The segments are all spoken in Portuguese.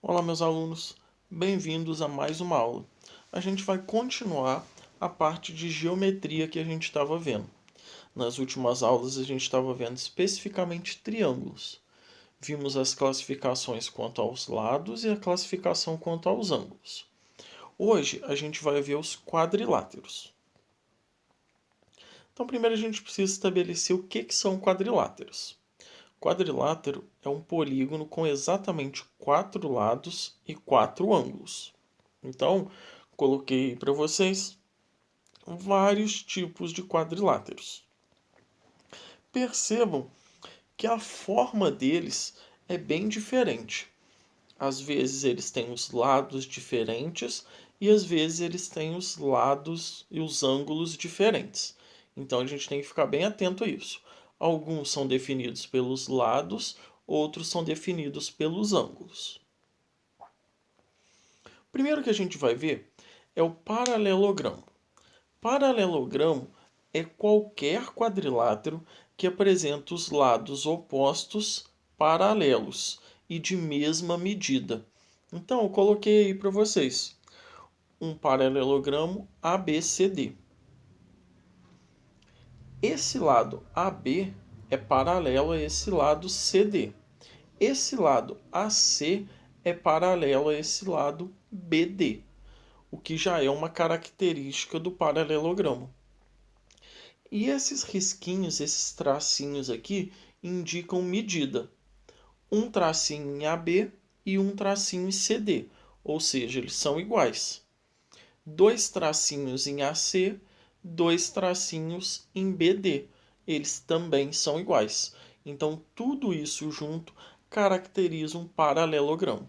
Olá, meus alunos, bem-vindos a mais uma aula. A gente vai continuar a parte de geometria que a gente estava vendo. Nas últimas aulas, a gente estava vendo especificamente triângulos. Vimos as classificações quanto aos lados e a classificação quanto aos ângulos. Hoje, a gente vai ver os quadriláteros. Então, primeiro a gente precisa estabelecer o que são quadriláteros. Quadrilátero é um polígono com exatamente 4 lados e 4 ângulos. Então, coloquei para vocês vários tipos de quadriláteros. Percebam que a forma deles é bem diferente. Às vezes eles têm os lados diferentes e às vezes eles têm os lados e os ângulos diferentes. Então a gente tem que ficar bem atento a isso. Alguns são definidos pelos lados, outros são definidos pelos ângulos. O primeiro que a gente vai ver é o paralelogramo. Paralelogramo é qualquer quadrilátero que apresenta os lados opostos paralelos e de mesma medida. Então, eu coloquei aí para vocês um paralelogramo ABCD. Esse lado AB é paralelo a esse lado CD. Esse lado AC é paralelo a esse lado BD, o que já é uma característica do paralelogramo. E esses risquinhos, esses tracinhos aqui, indicam medida. Um tracinho em AB e um tracinho em CD, ou seja, eles são iguais. Dois tracinhos em AC, dois tracinhos em BD, eles também são iguais. Então, tudo isso junto caracteriza um paralelogramo.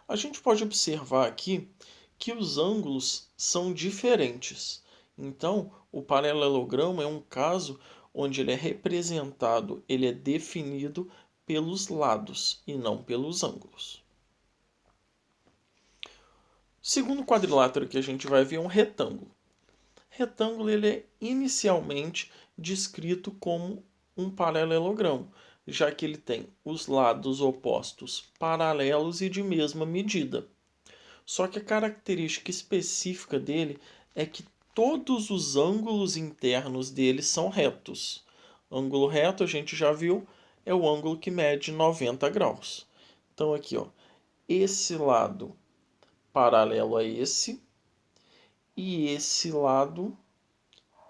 A gente pode observar aqui que os ângulos são diferentes. Então, o paralelogramo é um caso onde ele é representado, ele é definido pelos lados e não pelos ângulos. O segundo quadrilátero que a gente vai ver é um retângulo. Retângulo ele é inicialmente descrito como um paralelogramo, já que ele tem os lados opostos paralelos e de mesma medida. Só que a característica específica dele é que todos os ângulos internos dele são retos. Ângulo reto, a gente já viu, é o ângulo que mede 90 graus. Então aqui, ó, esse lado paralelo a esse e esse lado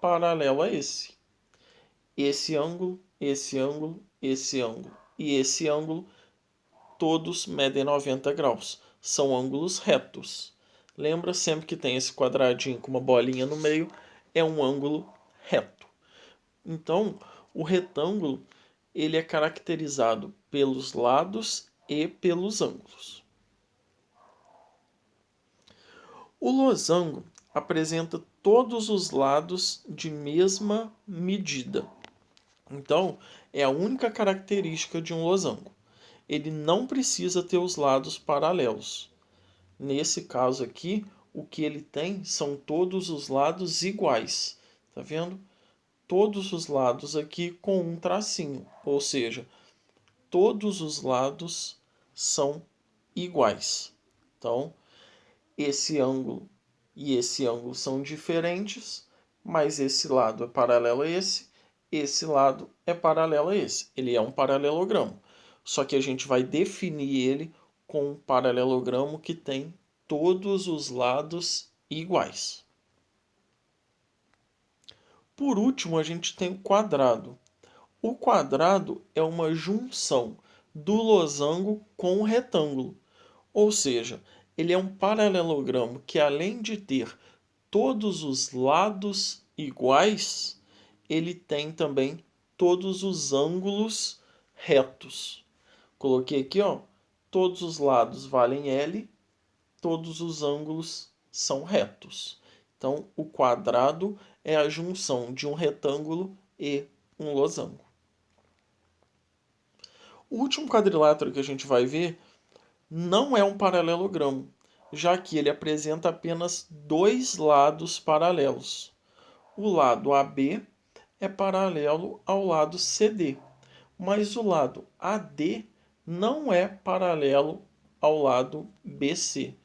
paralelo a esse. Esse ângulo, esse ângulo, esse ângulo e esse ângulo, todos medem 90 graus. São ângulos retos. Lembra sempre que tem esse quadradinho com uma bolinha no meio, é um ângulo reto. Então, o retângulo ele é caracterizado pelos lados e pelos ângulos. O losango apresenta todos os lados de mesma medida. Então, é a única característica de um losango. Ele não precisa ter os lados paralelos. Nesse caso aqui, o que ele tem são todos os lados iguais. Tá vendo? Todos os lados aqui com um tracinho, ou seja, todos os lados são iguais. Então, esse ângulo e esse ângulo são diferentes, mas esse lado é paralelo a esse lado é paralelo a esse. Ele é um paralelogramo. Só que a gente vai definir ele com um paralelogramo que tem todos os lados iguais. Por último, a gente tem o quadrado. O quadrado é uma junção do losango com o retângulo. Ou seja, ele é um paralelogramo que, além de ter todos os lados iguais, ele tem também todos os ângulos retos. Coloquei aqui, ó, todos os lados valem L, todos os ângulos são retos. Então, o quadrado é a junção de um retângulo e um losango. O último quadrilátero que a gente vai ver não é um paralelogramo, já que ele apresenta apenas dois lados paralelos. O lado AB é paralelo ao lado CD, mas o lado AD não é paralelo ao lado BC.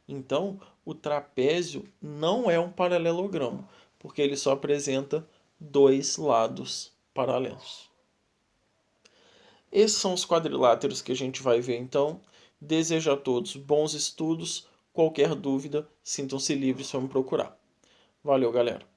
Então, o trapézio não é um paralelogramo, porque ele só apresenta dois lados paralelos. Esses são os quadriláteros que a gente vai ver então. Desejo a todos bons estudos. Qualquer dúvida, sintam-se livres para me procurar. Valeu, galera!